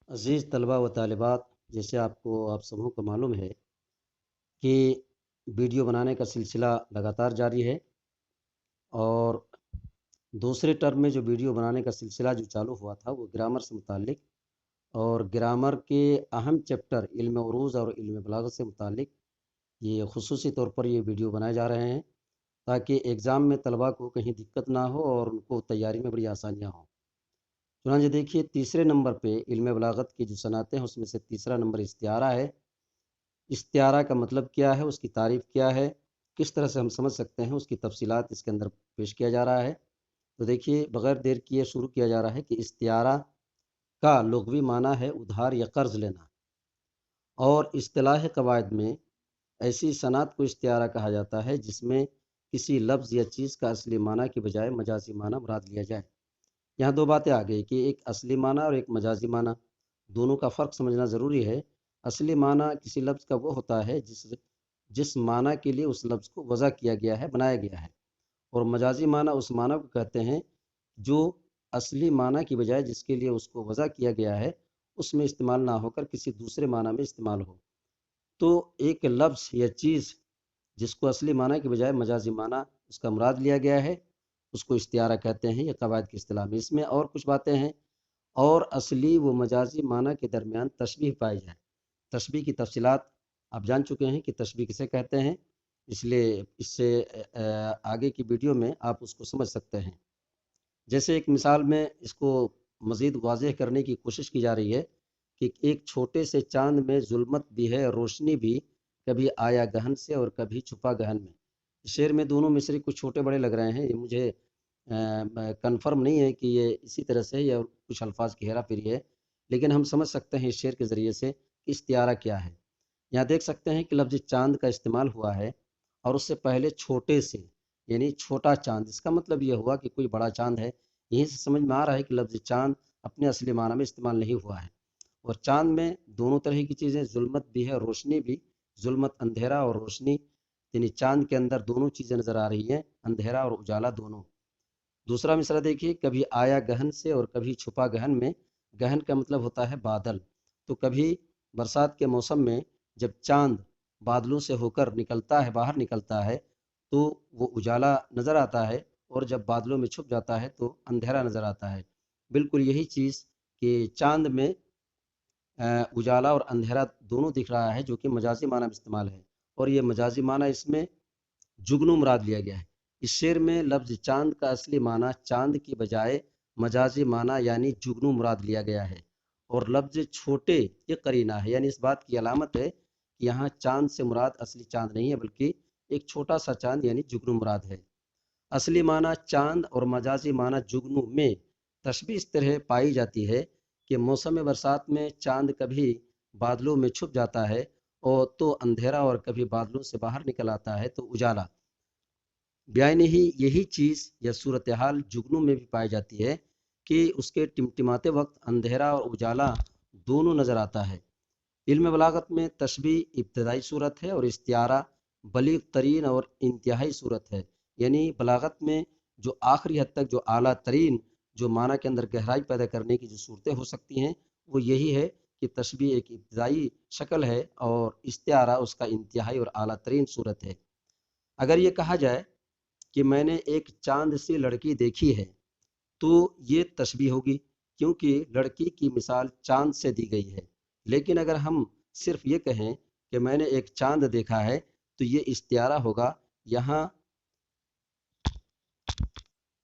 عزیز طلبہ و طالبات، جیسے آپ سبوں کو معلوم ہے کہ ویڈیو بنانے کا سلسلہ لگاتار جاری ہے، اور دوسرے ٹرم میں جو ویڈیو بنانے کا سلسلہ جو چالو ہوا تھا وہ گرامر سے متعلق، اور گرامر کے اہم چیپٹر علم عروض اور علم بلاغت سے متعلق یہ خصوصی طور پر یہ ویڈیو بنائے جا رہے ہیں تاکہ ایگزام میں طلبہ کو کہیں دقت نہ ہو اور ان کو تیاری میں بڑی آسانیاں ہوں۔ چنانچہ دیکھیے، تیسرے نمبر پہ علم بلاغت کی جو صنعتیں ہیں اس میں سے تیسرا نمبر استعارہ ہے۔ استعارہ کا مطلب کیا ہے، اس کی تعریف کیا ہے، کس طرح سے ہم سمجھ سکتے ہیں، اس کی تفصیلات اس کے اندر پیش کیا جا رہا ہے۔ تو دیکھیے، بغیر دیر کیے شروع کیا جا رہا ہے کہ استعارہ کا لغوی معنی ہے ادھار یا قرض لینا، اور اصطلاح قواعد میں ایسی صنعت کو استعارہ کہا جاتا ہے جس میں کسی لفظ یا چیز کا اصلی معنی کی بجائے مجازی معنی مراد لیا جائے۔ یہاں دو باتیں آ گئی کہ ایک اصلی معنی اور ایک مجازی معنی، دونوں کا فرق سمجھنا ضروری ہے۔ اصلی معنی کسی لفظ کا وہ ہوتا ہے جس معنی کے لیے اس لفظ کو وضع کیا گیا ہے، بنایا گیا ہے، اور مجازی معنی اس معنی کو کہتے ہیں جو اصلی معنی کی بجائے جس کے لیے اس کو وضع کیا گیا ہے اس میں استعمال نہ ہو کر کسی دوسرے معنی میں استعمال ہو۔ تو ایک لفظ یا چیز جس کو اصلی معنی کی بجائے مجازی معنی اس کا مراد لیا گیا ہے اس کو استعارہ کہتے ہیں، یہ قواعد کی اصطلاح میں۔ اس میں اور کچھ باتیں ہیں، اور اصلی و مجازی معنی کے درمیان تشبیہ پائی جائے۔ تشبیہ کی تفصیلات آپ جان چکے ہیں کہ تشبیہ کسے کہتے ہیں، اس لیے اس سے آگے کی ویڈیو میں آپ اس کو سمجھ سکتے ہیں۔ جیسے ایک مثال میں اس کو مزید واضح کرنے کی کوشش کی جا رہی ہے کہ ایک چھوٹے سے چاند میں ظلمت بھی ہے، روشنی بھی، کبھی آیا گہن سے اور کبھی چھپا گہن میں۔ شعر میں دونوں مصرے کچھ چھوٹے بڑے لگ رہے ہیں، یہ مجھے کنفرم نہیں ہے کہ یہ اسی طرح سے یا کچھ الفاظ کی ہیرا پھیری ہے، لیکن ہم سمجھ سکتے ہیں اس شعر کے ذریعے سے کہ استعارہ کیا ہے۔ یہاں دیکھ سکتے ہیں کہ لفظ چاند کا استعمال ہوا ہے، اور اس سے پہلے چھوٹے سے، یعنی چھوٹا چاند، اس کا مطلب یہ ہوا کہ کوئی بڑا چاند ہے۔ یہیں سے سمجھ میں آ رہا ہے کہ لفظ چاند اپنے اصلی معنی میں استعمال نہیں ہوا ہے، اور چاند میں دونوں طرح کی چیزیں، ظلمت بھی ہے، روشنی بھی۔ ظلمت اندھیرا اور روشنی، یعنی چاند کے اندر دونوں چیزیں نظر آ رہی ہیں، اندھیرا اور اجالا دونوں۔ دوسرا مصرع دیکھیے، کبھی آیا گہن سے اور کبھی چھپا گہن میں۔ گہن کا مطلب ہوتا ہے بادل، تو کبھی برسات کے موسم میں جب چاند بادلوں سے ہو کر نکلتا ہے، باہر نکلتا ہے، تو وہ اجالا نظر آتا ہے، اور جب بادلوں میں چھپ جاتا ہے تو اندھیرا نظر آتا ہے۔ بالکل یہی چیز کہ چاند میں اجالا اور اندھیرا دونوں دکھ رہا ہے، جو کہ مجازی معنی میں استعمال ہے، اور یہ مجازی معنی اس میں جگنو مراد لیا گیا ہے۔ اس شعر میں لفظ چاند کا اصلی معنی چاند کی بجائے مجازی معنی یعنی جگنو مراد لیا گیا ہے، اور لفظ چھوٹے یہ قرینہ ہے، یعنی اس بات کی علامت ہے کہ یہاں چاند سے مراد اصلی چاند نہیں ہے بلکہ ایک چھوٹا سا چاند یعنی جگنو مراد ہے۔ اصلی معنی چاند اور مجازی معنی جگنو میں تشبیہ اس طرح پائی جاتی ہے کہ موسم برسات میں چاند کبھی بادلوں میں چھپ جاتا ہے اور تو اندھیرا، اور کبھی بادلوں سے باہر نکل آتا ہے تو اجالا۔ بیان ہی یہی چیز یا صورتحال جگنو میں بھی پائی جاتی ہے کہ اس کے ٹمٹماتے وقت اندھیرا اور اجالا دونوں نظر آتا ہے۔ علم بلاغت میں تشبیہ ابتدائی صورت ہے اور استعارہ بلیغ ترین اور انتہائی صورت ہے، یعنی بلاغت میں جو آخری حد تک جو اعلیٰ ترین جو معنی کے اندر گہرائی پیدا کرنے کی جو صورتیں ہو سکتی ہیں وہ یہی ہے کہ تشبیہ ایک ابتدائی شکل ہے اور استعارہ اس کا انتہائی اور اعلیٰ ترین صورت ہے۔ اگر یہ کہا جائے کہ میں نے ایک چاند سی لڑکی دیکھی ہے، تو یہ تشبیہ ہوگی، کیونکہ لڑکی کی مثال چاند سے دی گئی ہے۔ لیکن اگر ہم صرف یہ کہیں کہ میں نے ایک چاند دیکھا ہے تو یہ استعارہ ہوگا۔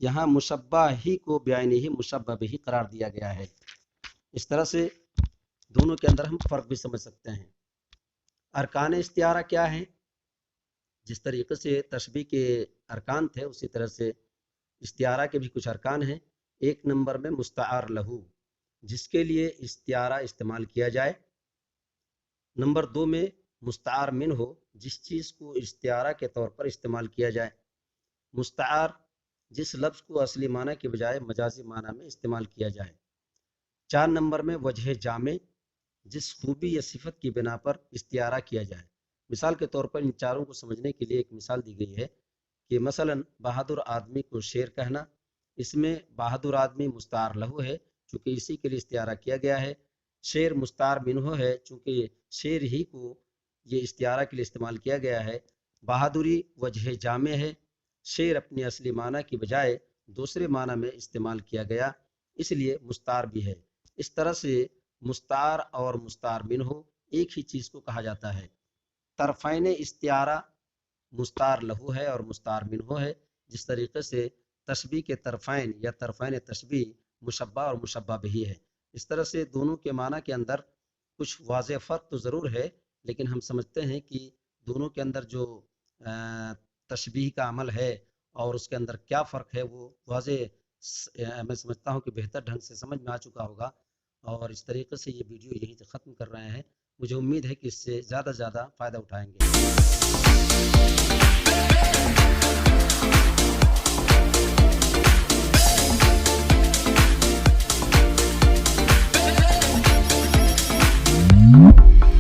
یہاں مشبہ ہی کو بیان ہی مشبہ بھی قرار دیا گیا ہے۔ اس طرح سے دونوں کے اندر ہم فرق بھی سمجھ سکتے ہیں۔ ارکان استعارہ کیا ہے؟ جس طریقے سے تشبیہ کے ارکان تھے اسی طرح سے استعارہ کے بھی کچھ ارکان ہیں۔ ایک نمبر میں مستعار لہو، جس کے لیے استعارہ استعمال کیا جائے۔ نمبر دو میں مستعار من ہو، جس چیز کو استعارہ کے طور پر استعمال کیا جائے۔ مستعار، جس لفظ کو اصلی معنی کے بجائے مجازی معنی میں استعمال کیا جائے۔ چار نمبر میں وجہ جامع، جس خوبی یا صفت کی بنا پر استعارہ کیا جائے۔ مثال کے طور پر ان چاروں کو سمجھنے کے لیے ایک مثال دی گئی ہے کہ مثلا بہادر آدمی کو شیر کہنا، اس میں بہادر آدمی مستعار لہو ہے چونکہ اسی کے لیے استعارہ کیا گیا ہے۔ شعر مستعار منہ ہے، چونکہ شعر ہی کو یہ استعارہ کے لیے استعمال کیا گیا ہے۔ بہادری وجہ جامع ہے، شعر اپنی اصلی معنی کی بجائے دوسرے معنی میں استعمال کیا گیا، اس لیے مستعار بھی ہے۔ اس طرح سے مستعار اور مستعار منہ ایک ہی چیز کو کہا جاتا ہے۔ طرفین استعارہ مستعار لہو ہے اور مستعار منہ ہے، جس طریقے سے تشبیہ کے طرفین یا طرفین تشبیہ مشبہ اور مشبہ بہ ہے۔ اس طرح سے دونوں کے معنی کے اندر کچھ واضح فرق تو ضرور ہے، لیکن ہم سمجھتے ہیں کہ دونوں کے اندر جو تشبیہ کا عمل ہے اور اس کے اندر کیا فرق ہے وہ واضح میں سمجھتا ہوں کہ بہتر ڈھنگ سے سمجھ میں آ چکا ہوگا، اور اس طریقے سے یہ ویڈیو یہیں سے ختم کر رہے ہیں۔ مجھے امید ہے کہ اس سے زیادہ زیادہ فائدہ اٹھائیں گے۔